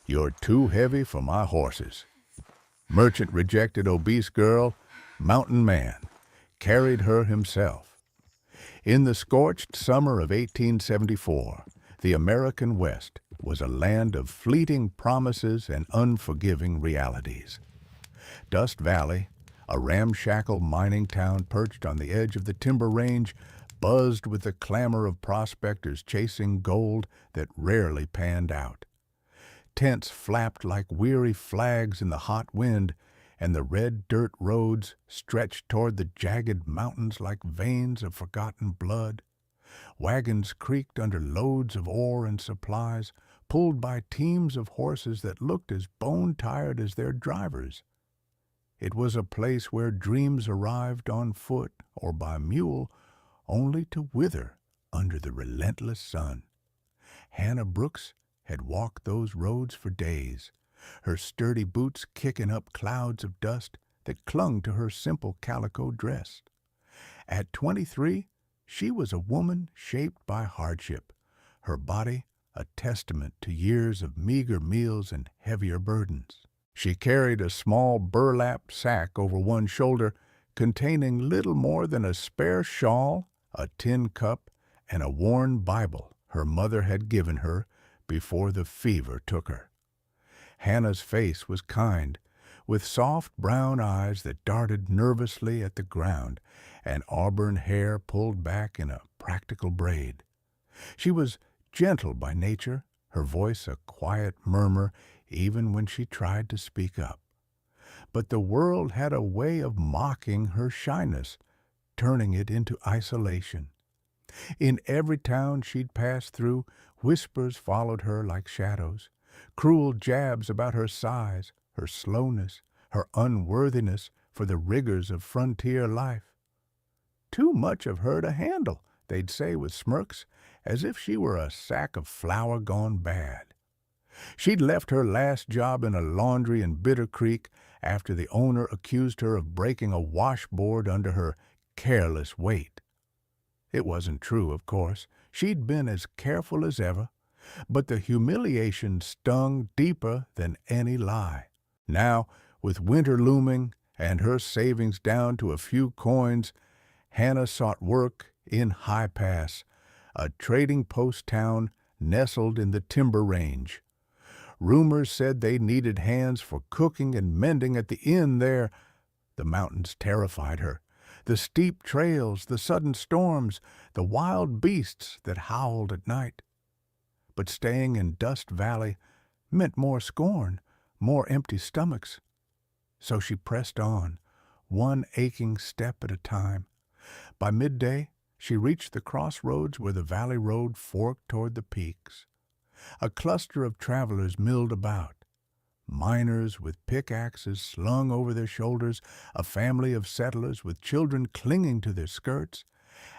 You're too heavy for my horses. Merchant rejected obese girl, mountain man, carried her himself. In the scorched summer of 1874, the American West was a land of fleeting promises and unforgiving realities. Dust Valley, a ramshackle mining town perched on the edge of the timber range, buzzed with the clamor of prospectors chasing gold that rarely panned out. Tents flapped like weary flags in the hot wind, and the red dirt roads stretched toward the jagged mountains like veins of forgotten blood. Wagons creaked under loads of ore and supplies, pulled by teams of horses that looked as bone-tired as their drivers. It was a place where dreams arrived on foot or by mule, only to wither under the relentless sun. Hannah Brooks had walked those roads for days, her sturdy boots kicking up clouds of dust that clung to her simple calico dress. At 23, she was a woman shaped by hardship, her body a testament to years of meager meals and heavier burdens. She carried a small burlap sack over one shoulder containing little more than a spare shawl, a tin cup, and a worn Bible her mother had given her before the fever took her. Hannah's face was kind, with soft brown eyes that darted nervously at the ground and auburn hair pulled back in a practical braid. She was gentle by nature, her voice a quiet murmur even when she tried to speak up. But the world had a way of mocking her shyness, turning it into isolation. In every town she'd passed through, whispers followed her like shadows, cruel jabs about her size, her slowness, her unworthiness for the rigors of frontier life. Too much of her to handle, they'd say with smirks, as if she were a sack of flour gone bad. She'd left her last job in a laundry in Bitter Creek after the owner accused her of breaking a washboard under her careless weight. It wasn't true, of course. She'd been as careful as ever, but the humiliation stung deeper than any lie. Now, with winter looming and her savings down to a few coins, Hannah sought work in High Pass, a trading post town nestled in the timber range. Rumors said they needed hands for cooking and mending at the inn there. The mountains terrified her. The steep trails, the sudden storms, the wild beasts that howled at night. But staying in Dust Valley meant more scorn, more empty stomachs. So she pressed on, one aching step at a time. By midday, she reached the crossroads where the valley road forked toward the peaks. A cluster of travelers milled about. Miners with pickaxes slung over their shoulders, a family of settlers with children clinging to their skirts,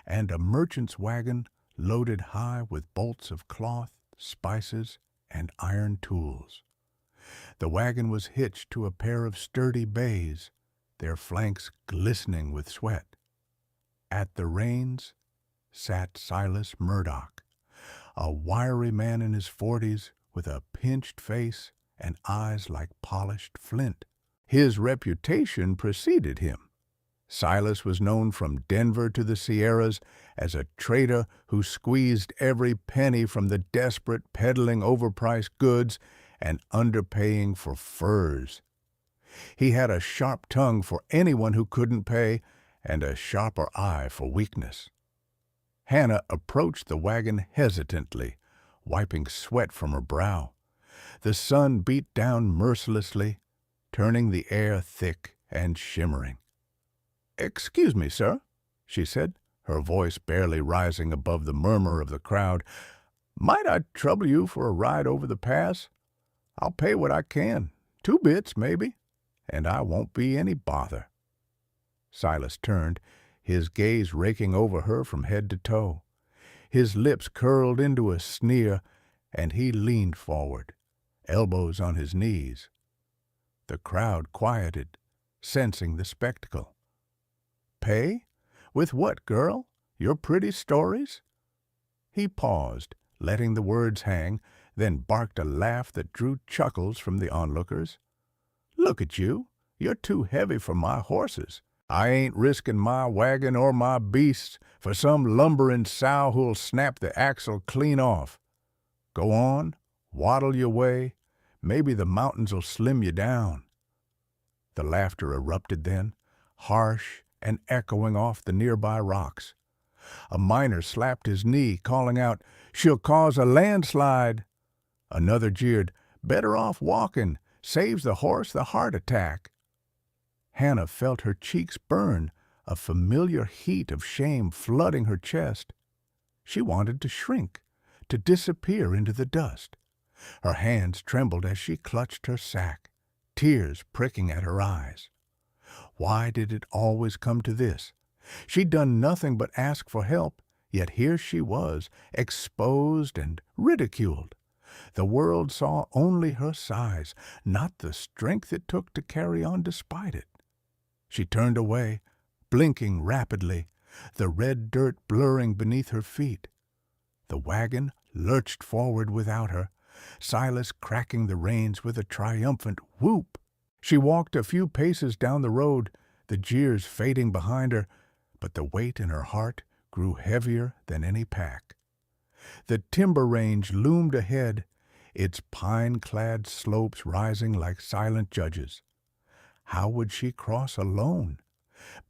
and a merchant's wagon loaded high with bolts of cloth, spices, and iron tools. The wagon was hitched to a pair of sturdy bays, their flanks glistening with sweat. At the reins sat Silas Murdoch, a wiry man in his 40s with a pinched face and eyes like polished flint. His reputation preceded him. Silas was known from Denver to the Sierras as a trader who squeezed every penny from the desperate peddling overpriced goods and underpaying for furs. He had a sharp tongue for anyone who couldn't pay and a sharper eye for weakness. Hannah approached the wagon hesitantly, wiping sweat from her brow. The sun beat down mercilessly, turning the air thick and shimmering. "Excuse me, sir," she said, her voice barely rising above the murmur of the crowd. "Might I trouble you for a ride over the pass? I'll pay what I can, 2 bits maybe, and I won't be any bother." Silas turned, his gaze raking over her from head to toe. His lips curled into a sneer, and he leaned forward, elbows on his knees. The crowd quieted, sensing the spectacle. "Pay? With what, girl? Your pretty stories?" He paused, letting the words hang, then barked a laugh that drew chuckles from the onlookers. "Look at you. You're too heavy for my horses. I ain't risking my wagon or my beasts for some lumbering sow who'll snap the axle clean off. Go on, waddle your way. Maybe the mountains'll slim you down." The laughter erupted then, harsh and echoing off the nearby rocks. A miner slapped his knee, calling out, "She'll cause a landslide." Another jeered, "Better off walking, saves the horse the heart attack." Hannah felt her cheeks burn, a familiar heat of shame flooding her chest. She wanted to shrink, to disappear into the dust. Her hands trembled as she clutched her sack, tears pricking at her eyes. Why did it always come to this? She'd done nothing but ask for help, yet here she was, exposed and ridiculed. The world saw only her size, not the strength it took to carry on despite it. She turned away, blinking rapidly, the red dirt blurring beneath her feet. The wagon lurched forward without her, Silas cracking the reins with a triumphant whoop. She walked a few paces down the road, the jeers fading behind her, but the weight in her heart grew heavier than any pack. The timber range loomed ahead, its pine-clad slopes rising like silent judges. How would she cross alone?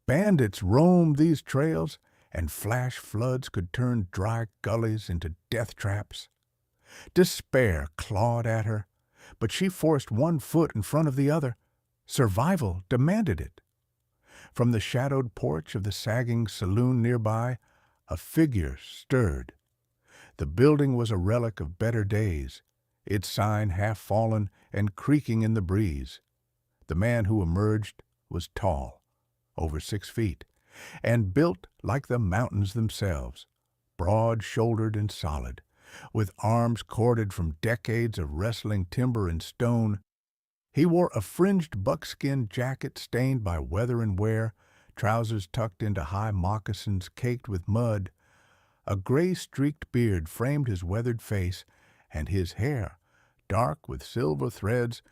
Bandits roamed these trails, and flash floods could turn dry gullies into death traps. Despair clawed at her, but she forced one foot in front of the other. Survival demanded it. From the shadowed porch of the sagging saloon nearby, a figure stirred. The building was a relic of better days, its sign half fallen and creaking in the breeze. The man who emerged was tall, over 6 feet, and built like the mountains themselves, broad-shouldered and solid, with arms corded from decades of wrestling timber and stone. He wore a fringed buckskin jacket stained by weather and wear, trousers tucked into high moccasins caked with mud. A gray-streaked beard framed his weathered face, and his hair, dark with silver threads,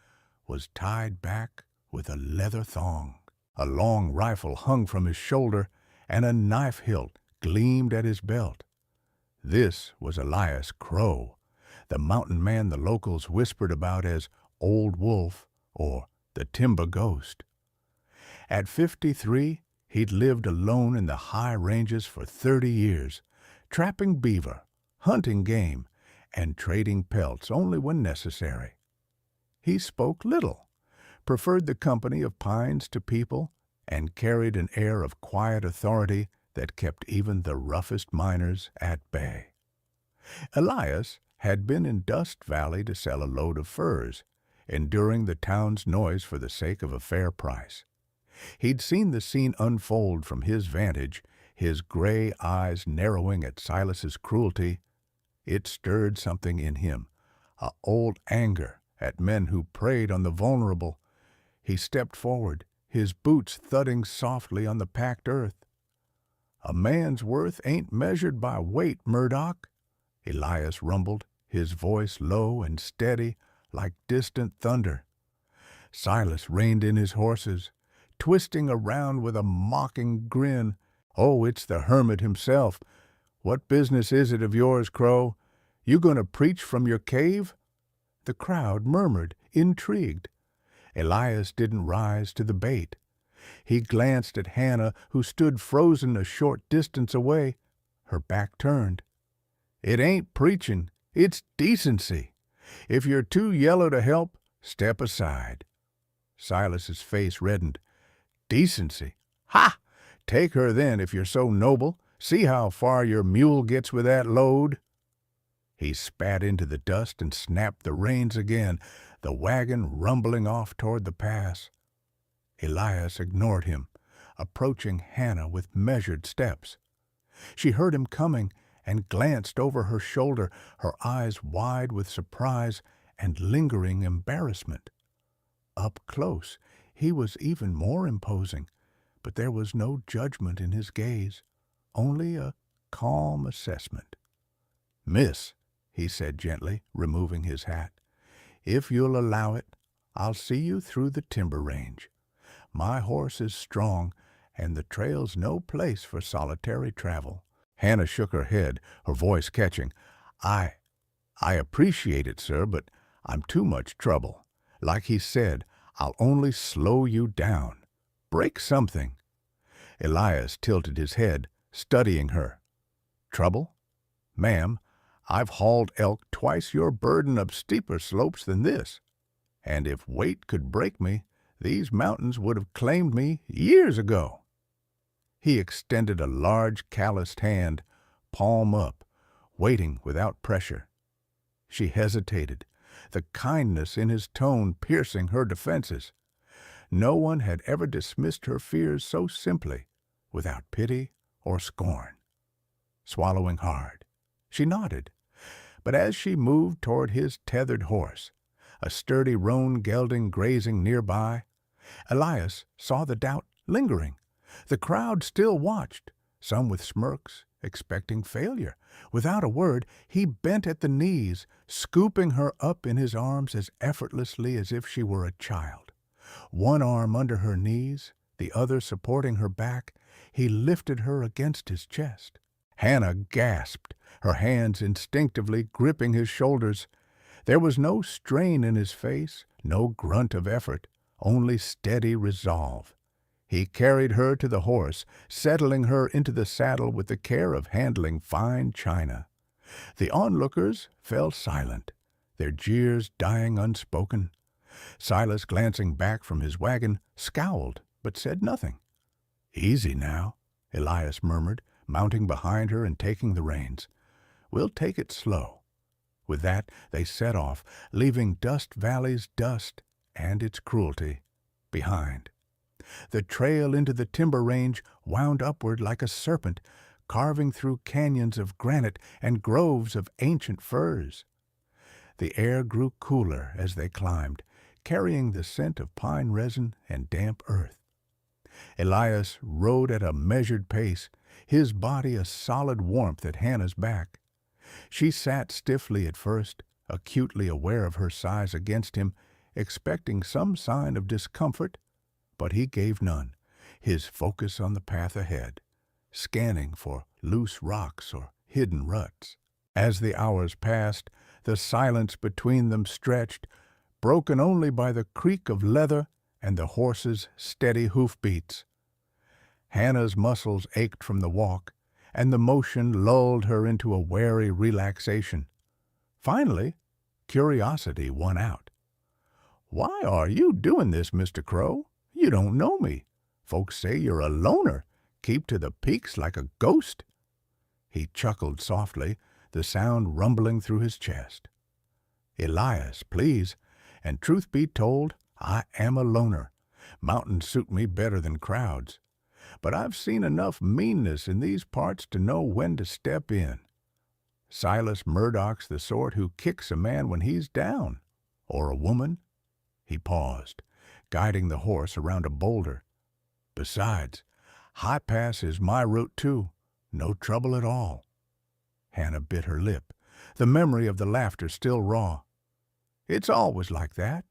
was tied back with a leather thong. A long rifle hung from his shoulder, and a knife hilt gleamed at his belt. This was Elias Crow, the mountain man the locals whispered about as Old Wolf or the Timber Ghost. At 53, he'd lived alone in the high ranges for 30 years, trapping beaver, hunting game, and trading pelts only when necessary. He spoke little, preferred the company of pines to people, and carried an air of quiet authority that kept even the roughest miners at bay. Elias had been in Dust Valley to sell a load of furs, enduring the town's noise for the sake of a fair price. He'd seen the scene unfold from his vantage, his gray eyes narrowing at Silas's cruelty. It stirred something in him, a old anger at men who preyed on the vulnerable. He stepped forward, his boots thudding softly on the packed earth. "A man's worth ain't measured by weight, Murdoch," Elias rumbled, his voice low and steady like distant thunder. Silas reined in his horses, twisting around with a mocking grin. "Oh, it's the hermit himself. What business is it of yours, Crow? You gonna preach from your cave?" The crowd murmured, intrigued. Elias didn't rise to the bait. He glanced at Hannah, who stood frozen a short distance away, her back turned. "It ain't preaching, it's decency. If you're too yellow to help, step aside." Silas's face reddened. "Decency? Ha! Take her then if you're so noble. See how far your mule gets with that load." He spat into the dust and snapped the reins again, the wagon rumbling off toward the pass. Elias ignored him, approaching Hannah with measured steps. She heard him coming and glanced over her shoulder, her eyes wide with surprise and lingering embarrassment. Up close, he was even more imposing, but there was no judgment in his gaze, only a calm assessment. "Miss," he said gently, removing his hat. "If you'll allow it, I'll see you through the timber range. My horse is strong, and the trail's no place for solitary travel." Hannah shook her head, her voice catching. I appreciate it, sir, but I'm too much trouble. Like he said, I'll only slow you down. Break something." Elias tilted his head, studying her. "Trouble? Ma'am, I've hauled elk twice your burden up steeper slopes than this, and if weight could break me, these mountains would have claimed me years ago." He extended a large calloused hand, palm up, waiting without pressure. She hesitated, the kindness in his tone piercing her defenses. No one had ever dismissed her fears so simply, without pity or scorn. Swallowing hard, she nodded, but as she moved toward his tethered horse, a sturdy roan gelding grazing nearby, Elias saw the doubt lingering. The crowd still watched, some with smirks, expecting failure. Without a word, he bent at the knees, scooping her up in his arms as effortlessly as if she were a child. One arm under her knees, the other supporting her back, he lifted her against his chest. Hannah gasped, her hands instinctively gripping his shoulders. There was no strain in his face, no grunt of effort, only steady resolve. He carried her to the horse, settling her into the saddle with the care of handling fine china. The onlookers fell silent, their jeers dying unspoken. Silas, glancing back from his wagon, scowled, but said nothing. "Easy now," Elias murmured, mounting behind her and taking the reins. "We'll take it slow." With that, they set off, leaving Dust Valley's dust and its cruelty behind. The trail into the timber range wound upward like a serpent, carving through canyons of granite and groves of ancient firs. The air grew cooler as they climbed, carrying the scent of pine resin and damp earth. Elias rode at a measured pace, his body a solid warmth at Hannah's back. She sat stiffly at first, acutely aware of her size against him, expecting some sign of discomfort, but he gave none, his focus on the path ahead, scanning for loose rocks or hidden ruts. As the hours passed, the silence between them stretched, broken only by the creak of leather and the horse's steady hoofbeats. Hannah's muscles ached from the walk, and the motion lulled her into a wary relaxation. Finally, curiosity won out. "Why are you doing this, Mr. Crow? You don't know me. Folks say you're a loner, keep to the peaks like a ghost." He chuckled softly, the sound rumbling through his chest. "Elias, please, and truth be told, I am a loner. Mountains suit me better than crowds. But I've seen enough meanness in these parts to know when to step in. Silas Murdoch's the sort who kicks a man when he's down. Or a woman." He paused, guiding the horse around a boulder. "Besides, High Pass is my route too. No trouble at all." Hannah bit her lip, the memory of the laughter still raw. "It's always like that.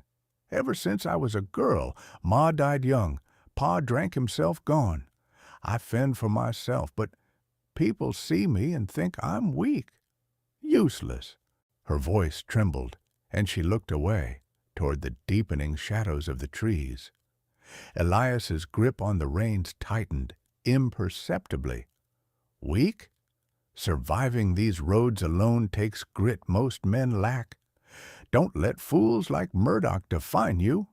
Ever since I was a girl, Ma died young, Pa drank himself gone. I fend for myself, but people see me and think I'm weak. Useless." Her voice trembled, and she looked away, toward the deepening shadows of the trees. Elias's grip on the reins tightened, imperceptibly. "Weak? Surviving these roads alone takes grit most men lack. Don't let fools like Murdoch define you."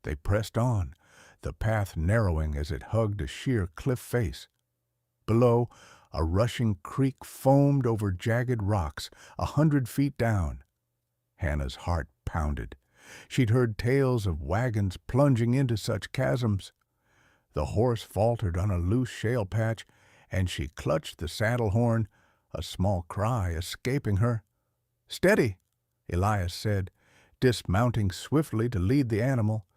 They pressed on, the path narrowing as it hugged a sheer cliff face. Below, a rushing creek foamed over jagged rocks 100 feet down. Hannah's heart pounded. She'd heard tales of wagons plunging into such chasms. The horse faltered on a loose shale patch, and she clutched the saddle horn, a small cry escaping her. "Steady," Elias said, dismounting swiftly to lead the animal.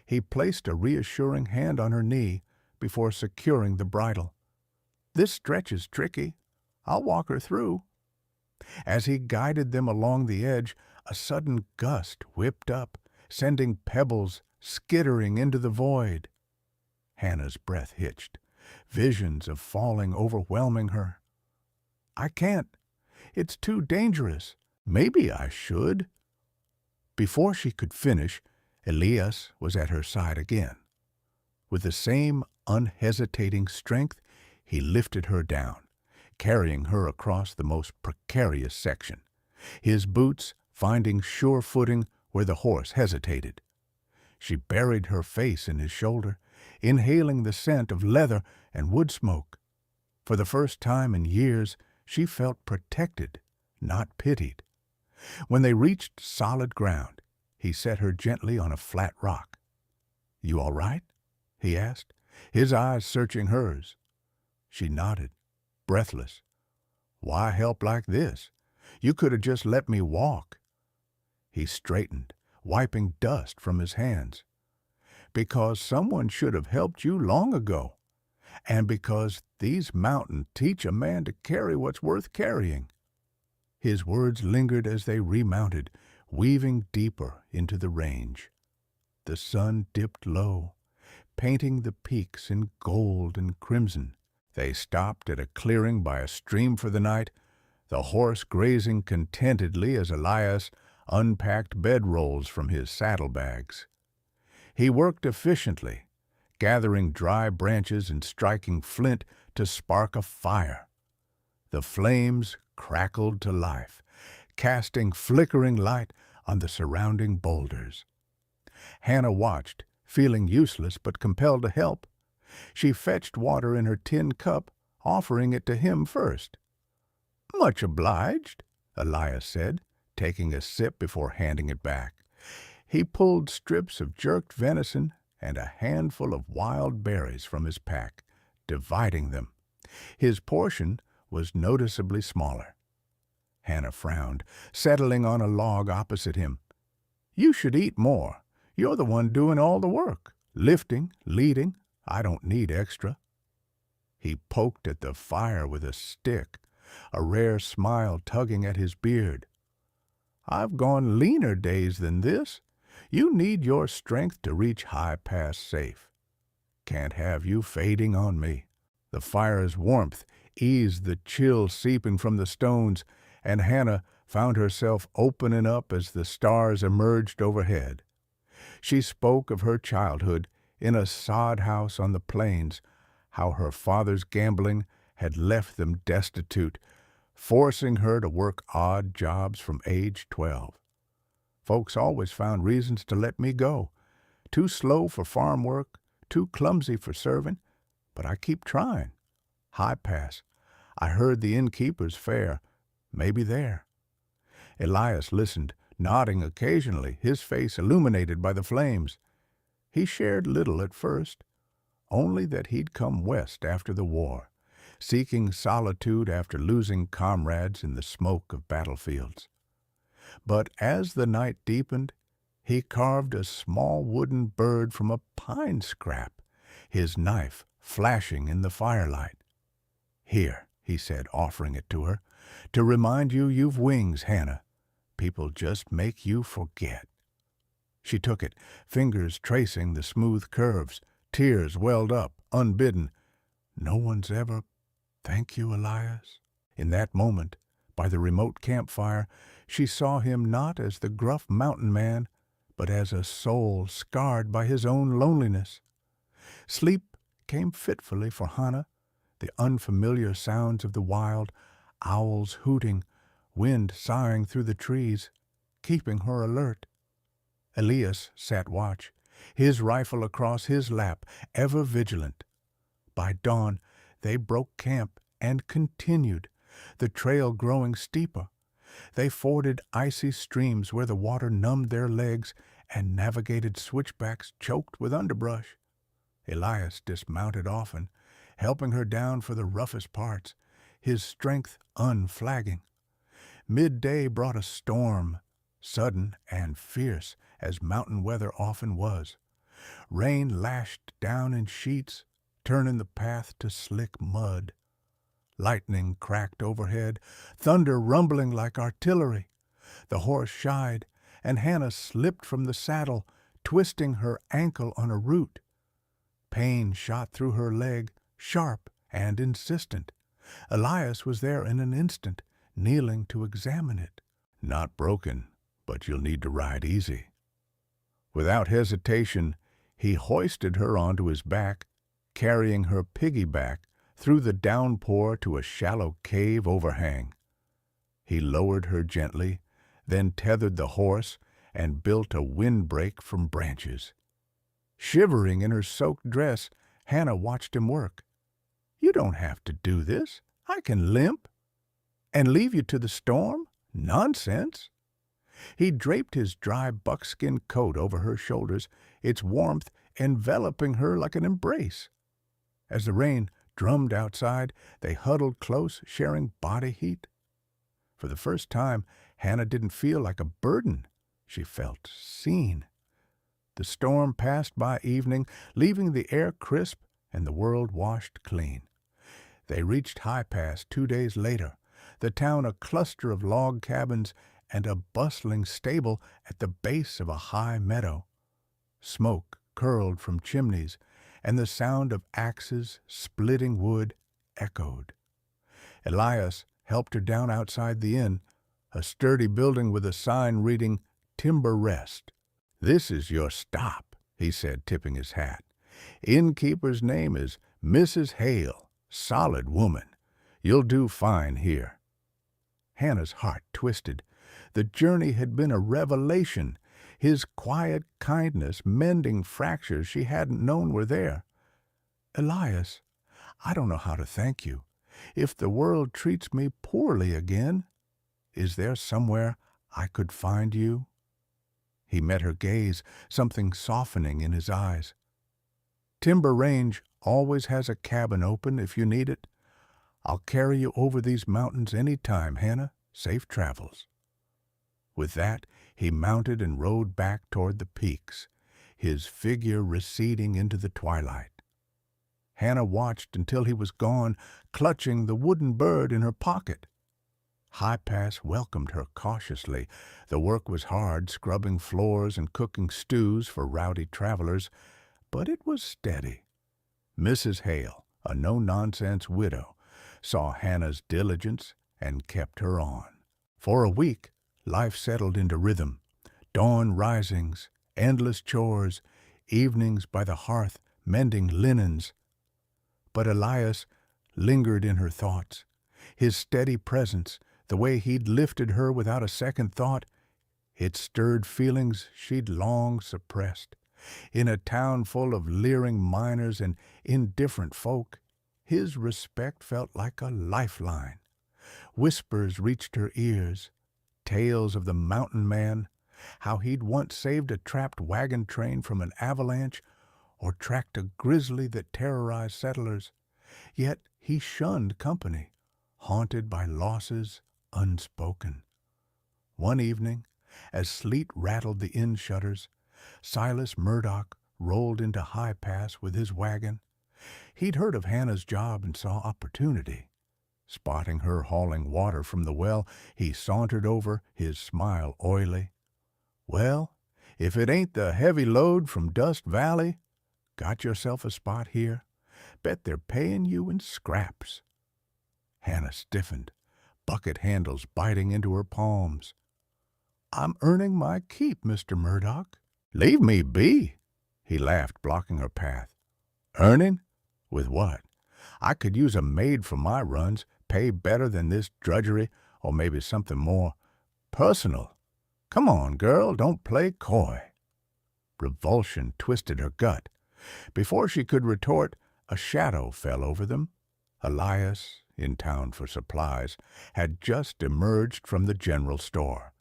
He placed a reassuring hand on her knee before securing the bridle. "This stretch is tricky. I'll walk her through." As he guided them along the edge, a sudden gust whipped up, sending pebbles skittering into the void. Hannah's breath hitched, visions of falling overwhelming her. "I can't. It's too dangerous. Maybe I should." Before she could finish, Elias was at her side again. With the same unhesitating strength, he lifted her down, carrying her across the most precarious section, his boots finding sure footing where the horse hesitated. She buried her face in his shoulder, inhaling the scent of leather and wood smoke. For the first time in years, she felt protected, not pitied. When they reached solid ground, he set her gently on a flat rock. "You all right?" he asked, his eyes searching hers. She nodded, breathless. "Why help like this? You could have just let me walk." He straightened, wiping dust from his hands. "Because someone should have helped you long ago, and because these mountains teach a man to carry what's worth carrying." His words lingered as they remounted, weaving deeper into the range. The sun dipped low, painting the peaks in gold and crimson. They stopped at a clearing by a stream for the night, the horse grazing contentedly as Elias unpacked bedrolls from his saddlebags. He worked efficiently, gathering dry branches and striking flint to spark a fire. The flames crackled to life, casting flickering light on the surrounding boulders. Hannah watched, feeling useless but compelled to help. She fetched water in her tin cup, offering it to him first. "Much obliged," Elias said, taking a sip before handing it back. He pulled strips of jerked venison and a handful of wild berries from his pack, dividing them. His portion was noticeably smaller. Hannah frowned, settling on a log opposite him. "You should eat more. You're the one doing all the work. Lifting, leading. I don't need extra." He poked at the fire with a stick, a rare smile tugging at his beard. "I've gone leaner days than this. You need your strength to reach High Pass safe. Can't have you fading on me." The fire's warmth eased the chill seeping from the stones, and Hannah found herself opening up as the stars emerged overhead. She spoke of her childhood in a sod house on the plains, how her father's gambling had left them destitute, forcing her to work odd jobs from age 12. "Folks always found reasons to let me go. Too slow for farm work, too clumsy for serving, but I keep trying. High Pass. I heard the innkeeper's fair. Maybe there." Elias listened, nodding occasionally, his face illuminated by the flames. He shared little at first, only that he'd come west after the war, seeking solitude after losing comrades in the smoke of battlefields. But as the night deepened, he carved a small wooden bird from a pine scrap, his knife flashing in the firelight. "Here," he said, offering it to her, "to remind you you've wings, Hannah. People just make you forget." She took it, fingers tracing the smooth curves. Tears welled up, unbidden. "No one's ever—" "Thank you, Elias." In that moment, by the remote campfire, she saw him not as the gruff mountain man, but as a soul scarred by his own loneliness. Sleep came fitfully for Hannah, the unfamiliar sounds of the wild, owls hooting, wind sighing through the trees, keeping her alert. Elias sat watch, his rifle across his lap, ever vigilant. By dawn, they broke camp and continued, the trail growing steeper. They forded icy streams where the water numbed their legs and navigated switchbacks choked with underbrush. Elias dismounted often, helping her down for the roughest parts, his strength unflagging. Midday brought a storm, sudden and fierce as mountain weather often was. Rain lashed down in sheets, turning the path to slick mud. Lightning cracked overhead, thunder rumbling like artillery. The horse shied, and Hannah slipped from the saddle, twisting her ankle on a root. Pain shot through her leg, sharp and insistent. Elias was there in an instant, kneeling to examine it. Not broken, but you'll need to ride easy. Without hesitation, he hoisted her onto his back, carrying her piggyback through the downpour to a shallow cave overhang. He lowered her gently, then tethered the horse and built a windbreak from branches. Shivering in her soaked dress, Hannah watched him work. "You don't have to do this. I can limp. And leave you to the storm? Nonsense." He draped his dry buckskin coat over her shoulders, its warmth enveloping her like an embrace. As the rain drummed outside, they huddled close, sharing body heat. For the first time, Hannah didn't feel like a burden. She felt seen. The storm passed by evening, leaving the air crisp and the world washed clean. They reached High Pass 2 days later, the town a cluster of log cabins and a bustling stable at the base of a high meadow. Smoke curled from chimneys, and the sound of axes splitting wood echoed. Elias helped her down outside the inn, a sturdy building with a sign reading "Timber Rest." "This is your stop," he said, tipping his hat. "Innkeeper's name is Mrs. Hale. Solid woman. You'll do fine here." Hannah's heart twisted. The journey had been a revelation, his quiet kindness mending fractures she hadn't known were there. "Elias, I don't know how to thank you. If the world treats me poorly again, is there somewhere I could find you?" He met her gaze, something softening in his eyes. "Timber Range always has a cabin open if you need it. I'll carry you over these mountains any time, Hannah. Safe travels." With that, he mounted and rode back toward the peaks, his figure receding into the twilight. Hannah watched until he was gone, clutching the wooden bird in her pocket. High Pass welcomed her cautiously. The work was hard, scrubbing floors and cooking stews for rowdy travelers, but it was steady. Mrs. Hale, a no-nonsense widow, saw Hannah's diligence and kept her on. For a week, life settled into rhythm. Dawn risings, endless chores, evenings by the hearth mending linens. But Elias lingered in her thoughts. His steady presence, the way he'd lifted her without a second thought, it stirred feelings she'd long suppressed. In a town full of leering miners and indifferent folk, his respect felt like a lifeline. Whispers reached her ears, tales of the mountain man, how he'd once saved a trapped wagon train from an avalanche or tracked a grizzly that terrorized settlers. Yet he shunned company, haunted by losses unspoken. One evening, as sleet rattled the inn shutters, Silas Murdoch rolled into High Pass with his wagon. He'd heard of Hannah's job and saw opportunity. Spotting her hauling water from the well, he sauntered over, his smile oily. "Well, if it ain't the heavy load from Dust Valley, got yourself a spot here? Bet they're paying you in scraps." Hannah stiffened, bucket handles biting into her palms. "I'm earning my keep, Mr. Murdoch." "Leave me be," he laughed, blocking her path. "Earning? With what? I could use a maid for my runs, pay better than this drudgery, or maybe something more personal. Come on, girl, don't play coy." Revulsion twisted her gut. Before she could retort, a shadow fell over them. Elias, in town for supplies, had just emerged from the general store.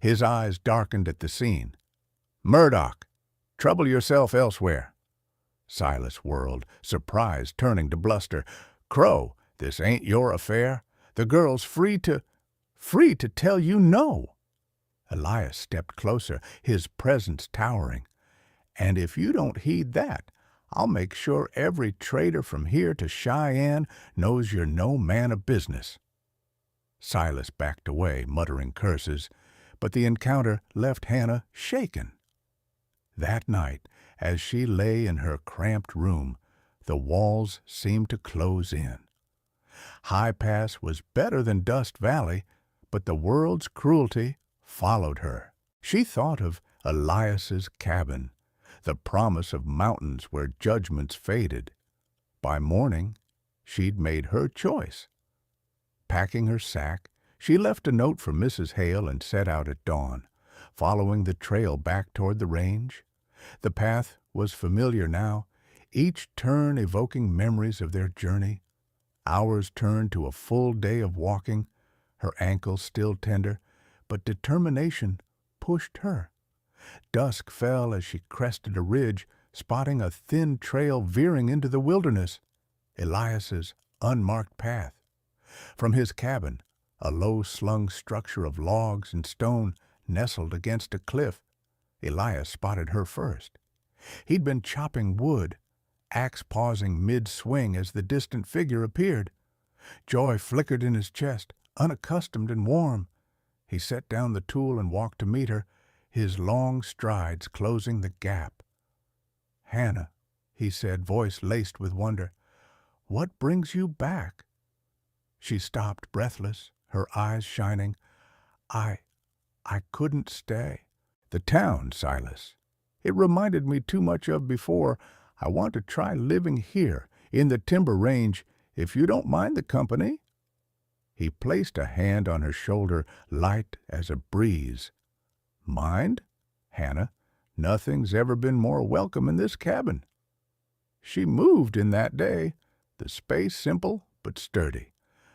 His eyes darkened at the scene. "Murdoch, trouble yourself elsewhere." Silas whirled, surprised, turning to bluster. "Crow, this ain't your affair. The girl's free to tell you no." Elias stepped closer, his presence towering. "And if you don't heed that, I'll make sure every trader from here to Cheyenne knows you're no man of business." Silas backed away, muttering curses, but the encounter left Hannah shaken. That night, as she lay in her cramped room, the walls seemed to close in. High Pass was better than Dust Valley, but the world's cruelty followed her. She thought of Elias's cabin, the promise of mountains where judgments faded. By morning, she'd made her choice. Packing her sack, she left a note for Mrs. Hale and set out at dawn, following the trail back toward the range. The path was familiar now, each turn evoking memories of their journey. Hours turned to a full day of walking, her ankles still tender, but determination pushed her. Dusk fell as she crested a ridge, spotting a thin trail veering into the wilderness, Elias's unmarked path. From his cabin, a low-slung structure of logs and stone nestled against a cliff, Elias spotted her first. He'd been chopping wood, axe pausing mid-swing as the distant figure appeared. Joy flickered in his chest, unaccustomed and warm. He set down the tool and walked to meet her, his long strides closing the gap. "Hannah," he said, voice laced with wonder, "what brings you back?" She stopped, breathless, her eyes shining. I couldn't stay." "The town, Silas. It reminded me too much of before. I want to try living here, in the timber range, if you don't mind the company." He placed a hand on her shoulder, light as a breeze. "Mind? Hannah, nothing's ever been more welcome in this cabin." She moved in that day, the space simple but sturdy.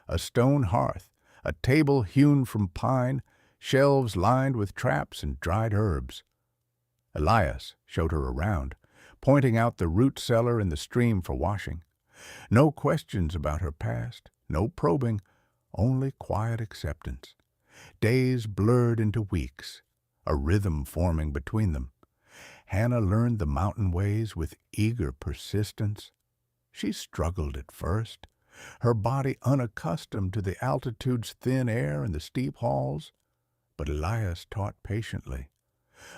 A stone hearth, a table hewn from pine, shelves lined with traps and dried herbs. Elias showed her around, pointing out the root cellar and the stream for washing. No questions about her past, no probing, only quiet acceptance. Days blurred into weeks, a rhythm forming between them. Hannah learned the mountain ways with eager persistence. She struggled at first, her body unaccustomed to the altitude's thin air and the steep halls, but Elias taught patiently.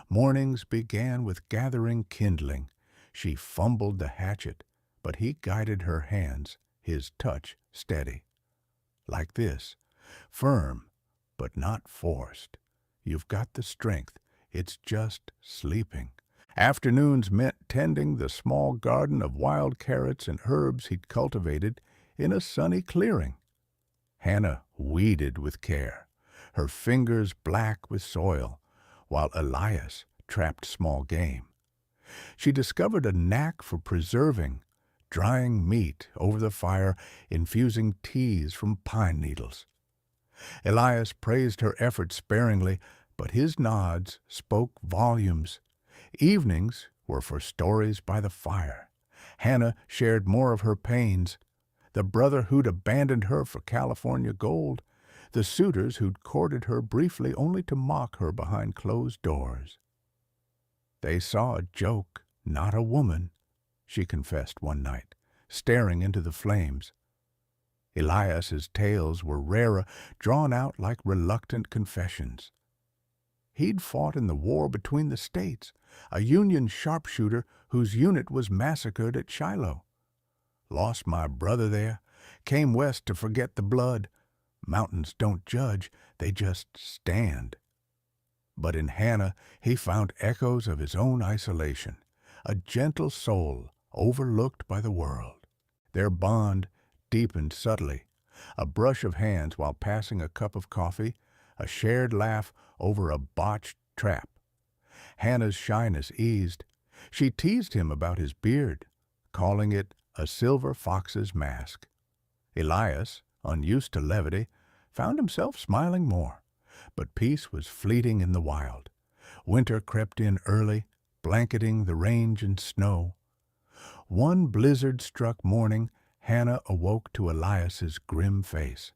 Mornings began with gathering kindling. She fumbled the hatchet, but he guided her hands, his touch steady. "Like this, firm, but not forced. You've got the strength, it's just sleeping." Afternoons meant tending the small garden of wild carrots and herbs he'd cultivated in a sunny clearing. Hannah weeded with care, her fingers black with soil, while Elias trapped small game. She discovered a knack for preserving, drying meat over the fire, infusing teas from pine needles. Elias praised her efforts sparingly, but his nods spoke volumes. Evenings were for stories by the fire. Hannah shared more of her pains. The brother who'd abandoned her for California gold, the suitors who'd courted her briefly only to mock her behind closed doors. "They saw a joke, not a woman," she confessed one night, staring into the flames. Elias's tales were rarer, drawn out like reluctant confessions. He'd fought in the war between the states, a Union sharpshooter whose unit was massacred at Shiloh. "Lost my brother there, came west to forget the blood. Mountains don't judge, they just stand." But in Hannah he found echoes of his own isolation, a gentle soul overlooked by the world. Their bond deepened subtly, a brush of hands while passing a cup of coffee, a shared laugh over a botched trap. Hannah's shyness eased. She teased him about his beard, calling it a silver fox's mask. Elias, unused to levity, found himself smiling more, but peace was fleeting in the wild. Winter crept in early, blanketing the range in snow. One blizzard-struck morning, Hannah awoke to Elias's grim face.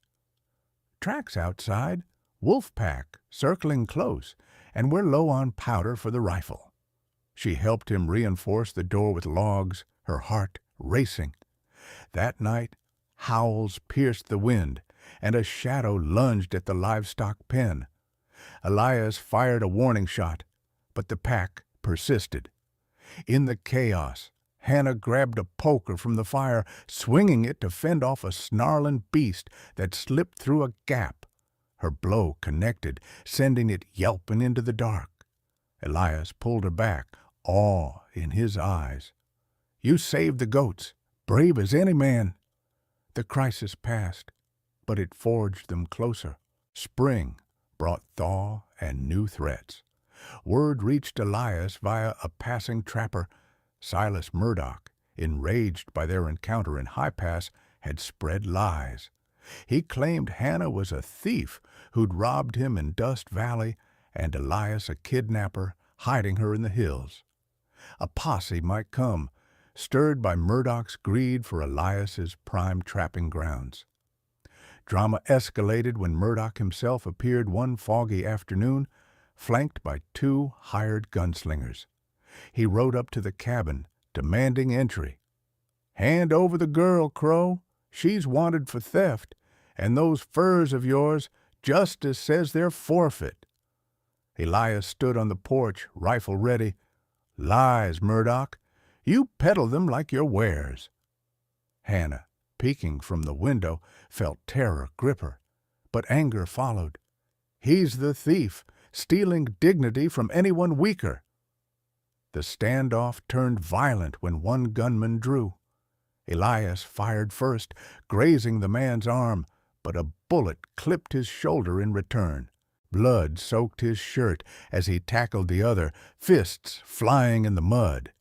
"Tracks outside, wolf pack circling close, and we're low on powder for the rifle." She helped him reinforce the door with logs, her heart racing. That night, howls pierced the wind, and a shadow lunged at the livestock pen. Elias fired a warning shot, but the pack persisted. In the chaos, Hannah grabbed a poker from the fire, swinging it to fend off a snarling beast that slipped through a gap. Her blow connected, sending it yelping into the dark. Elias pulled her back, awe in his eyes. "You saved the goats, brave as any man." The crisis passed, but it forged them closer. Spring brought thaw and new threats. Word reached Elias via a passing trapper. Silas Murdoch, enraged by their encounter in High Pass, had spread lies. He claimed Hannah was a thief who'd robbed him in Dust Valley and Elias a kidnapper, hiding her in the hills. A posse might come, stirred by Murdoch's greed for Elias's prime trapping grounds. Drama escalated when Murdoch himself appeared one foggy afternoon, flanked by 2 hired gunslingers. He rode up to the cabin, demanding entry. "Hand over the girl, Crow. She's wanted for theft, and those furs of yours, justice says they're forfeit." Elias stood on the porch, rifle ready. "Lies, Murdoch. You peddle them like your wares." Hannah, peeking from the window, felt terror grip her, but anger followed. "He's the thief, stealing dignity from anyone weaker." The standoff turned violent when one gunman drew. Elias fired first, grazing the man's arm, but a bullet clipped his shoulder in return. Blood soaked his shirt as he tackled the other, fists flying in the mud.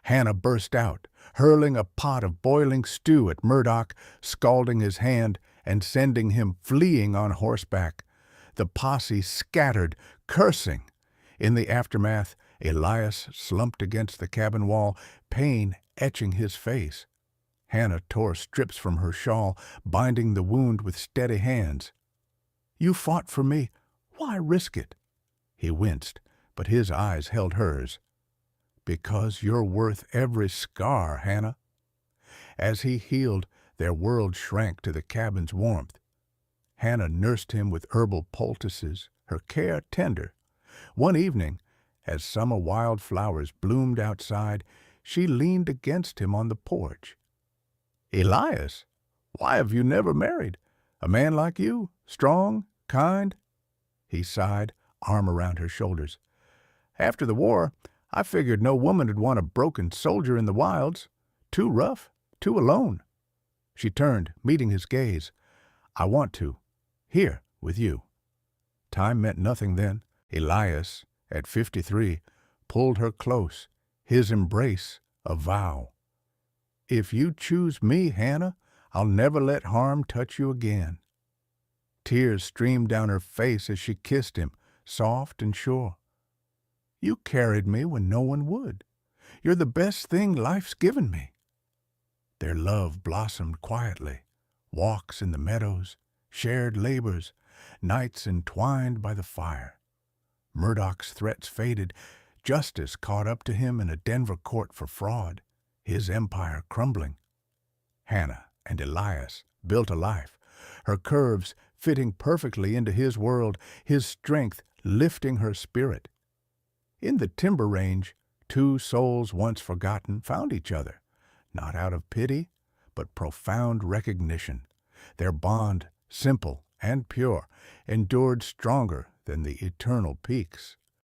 Hannah burst out, hurling a pot of boiling stew at Murdoch, scalding his hand and sending him fleeing on horseback. The posse scattered, cursing. In the aftermath, Elias slumped against the cabin wall, pain etching his face. Hannah tore strips from her shawl, binding the wound with steady hands. "You fought for me. Why risk it?" He winced, but his eyes held hers. "Because you're worth every scar, Hannah." As he healed, their world shrank to the cabin's warmth. Hannah nursed him with herbal poultices, her care tender. One evening, as summer wildflowers bloomed outside, she leaned against him on the porch. "Elias, why have you never married? A man like you, strong, kind?" He sighed, arm around her shoulders. "After the war, I figured no woman'd want a broken soldier in the wilds. Too rough, too alone." She turned, meeting his gaze. "I want to. Here, with you." Time meant nothing then. Elias, at 53, pulled her close, his embrace a vow. "If you choose me, Hannah, I'll never let harm touch you again." Tears streamed down her face as she kissed him, soft and sure. "You carried me when no one would. You're the best thing life's given me." Their love blossomed quietly. Walks in the meadows, shared labors, nights entwined by the fire. Murdoch's threats faded. Justice caught up to him in a Denver court for fraud, his empire crumbling. Hannah and Elias built a life, her curves fitting perfectly into his world, his strength lifting her spirit. In the timber range, 2 souls once forgotten found each other, not out of pity, but profound recognition. Their bond, simple and pure, endured stronger than the eternal peaks.